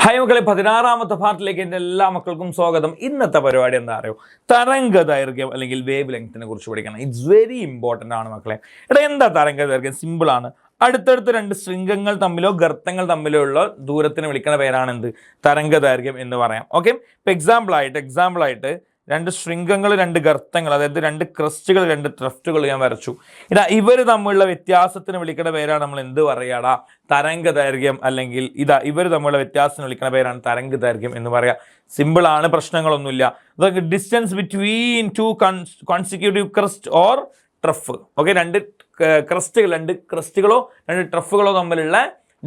Hi മക്കളെ, 16ാമത്തെ പാർട്ടിലേക്ക് എൻ്റെ എല്ലാ മക്കൾക്കും സ്വാഗതം. ഇന്നത്തെ പരിപാടി എന്താ അറിയോ? തരംഗ ദൈർഘ്യം അല്ലെങ്കിൽ വേവ് ലെങ്ത്തിനെ കുറിച്ച് പഠിക്കണം. ഇറ്റ്സ് വെരി ഇമ്പോർട്ടൻ്റ് ആണ് മക്കളെ. എന്താ തരംഗ ദൈർഘ്യം? സിമ്പിളാണ്. അടുത്തടുത്ത് രണ്ട് ശൃംഗങ്ങൾ തമ്മിലോ ഗർത്തങ്ങൾ തമ്മിലോ ഉള്ള ദൂരത്തിന് വിളിക്കുന്ന പേരാണ് എന്ത്? തരംഗ ദൈർഘ്യം എന്ന് പറയാം. ഓക്കെ, ഇപ്പം എക്സാമ്പിളായിട്ട് രണ്ട് ശൃംഗങ്ങൾ, രണ്ട് ഗർത്തങ്ങൾ, അതായത് രണ്ട് ക്രസ്റ്റുകൾ, രണ്ട് ട്രഫ്റ്റുകൾ ഞാൻ വരച്ചു. ഇവർ തമ്മിലുള്ള വ്യത്യാസത്തിന് വിളിക്കുന്ന പേരാണ് നമ്മൾ എന്ത് പറയാടാ? തരംഗ ദൈർഘ്യം. അല്ലെങ്കിൽ ഇവർ തമ്മിലുള്ള വ്യത്യാസത്തിന് വിളിക്കുന്ന പേരാണ് തരംഗ ദൈർഘ്യം എന്ന് പറയാം. സിമ്പിളാണ്, പ്രശ്നങ്ങളൊന്നുമില്ല. അതൊക്കെ distance between two consecutive crest or trough. Okay, രണ്ട് ക്രസ്റ്റുകളോ രണ്ട് ട്രഫുകളോ തമ്മിലുള്ള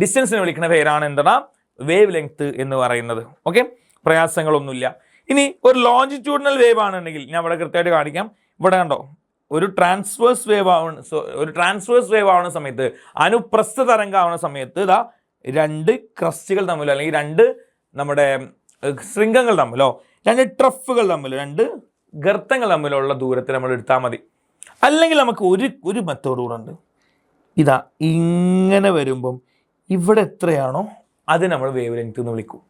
ഡിസ്റ്റൻസിന് വിളിക്കുന്ന പേരാണ് എന്താണ്? വേവ് ലെങ്ത് എന്ന് പറയുന്നത്. ഓക്കെ, പ്രയാസങ്ങളൊന്നുമില്ല. ഇനി ഒരു ലോഞ്ചിറ്റ്യൂഡിനൽ വേവ് ആണെന്നുണ്ടെങ്കിൽ ഞാൻ ഇവിടെ കൃത്യമായിട്ട് കാണിക്കാം. ഇവിടെ കണ്ടോ, ഒരു ട്രാൻസ്വേഴ്സ് വേവ് ആവുന്ന സമയത്ത്, അനുപ്രസ്ഥ തരംഗം ആവുന്ന സമയത്ത് രണ്ട് ക്രസ്റ്റുകൾ തമ്മിലോ അല്ലെങ്കിൽ രണ്ട് നമ്മുടെ ശൃംഗങ്ങൾ തമ്മിലോ രണ്ട് ട്രഫുകൾ തമ്മിലോ രണ്ട് ഗർത്തങ്ങൾ തമ്മിലോ ഉള്ള ദൂരത്തിൽ നമ്മൾ എടുത്താൽ മതി. അല്ലെങ്കിൽ നമുക്ക് ഒരു മെത്തേഡ് കൂടെ ഉണ്ട്. ഇങ്ങനെ വരുമ്പം ഇവിടെ എത്രയാണോ അത് നമ്മൾ വേവ് ലെങ്ത് എന്ന് വിളിക്കും.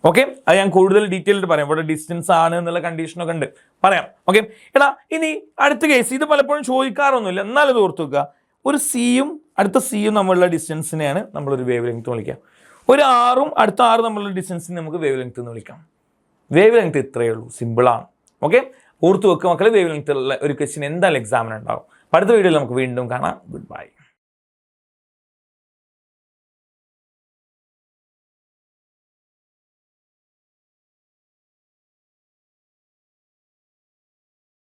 ഓക്കെ, അത് ഞാൻ കൂടുതൽ ഡീറ്റെയിൽഡ് പറയാം. ഇവിടെ ഡിസ്റ്റൻസ് ആണ് എന്നുള്ള കണ്ടീഷനൊക്കെ ഉണ്ട്, പറയാം. ഓക്കെ, ഇനി അടുത്ത കേസ്, ഇത് പലപ്പോഴും ചോദിക്കാറൊന്നുമില്ല, എന്നാലും ഇത് ഓർത്ത് വെക്കുക. ഒരു സിയും അടുത്ത സിയും തമ്മിലുള്ള ഡിസ്റ്റൻസിനെയാണ് നമ്മളൊരു വേവ് ലെങ്ത് വിളിക്കാം. ഒരു ആറും അടുത്ത ആറ് തമ്മിലുള്ള ഡിസ്റ്റൻസിനെ നമുക്ക് വേവ് ലെങ്ത് എന്ന് വിളിക്കാം. വേവ് ലെങ്ത് ഇത്രയേ ഉള്ളൂ, സിമ്പിളാണ്. ഓക്കെ, ഓർത്ത് വെക്കുക മക്കളെ. വേവ് ലെങ്ത് ഉള്ള ഒരു ക്വസ്റ്റ്യൻ എന്തായാലും എക്സാമിന് ഉണ്ടാവും. അടുത്ത വീഡിയോയിൽ നമുക്ക് വീണ്ടും കാണാം. Good bye.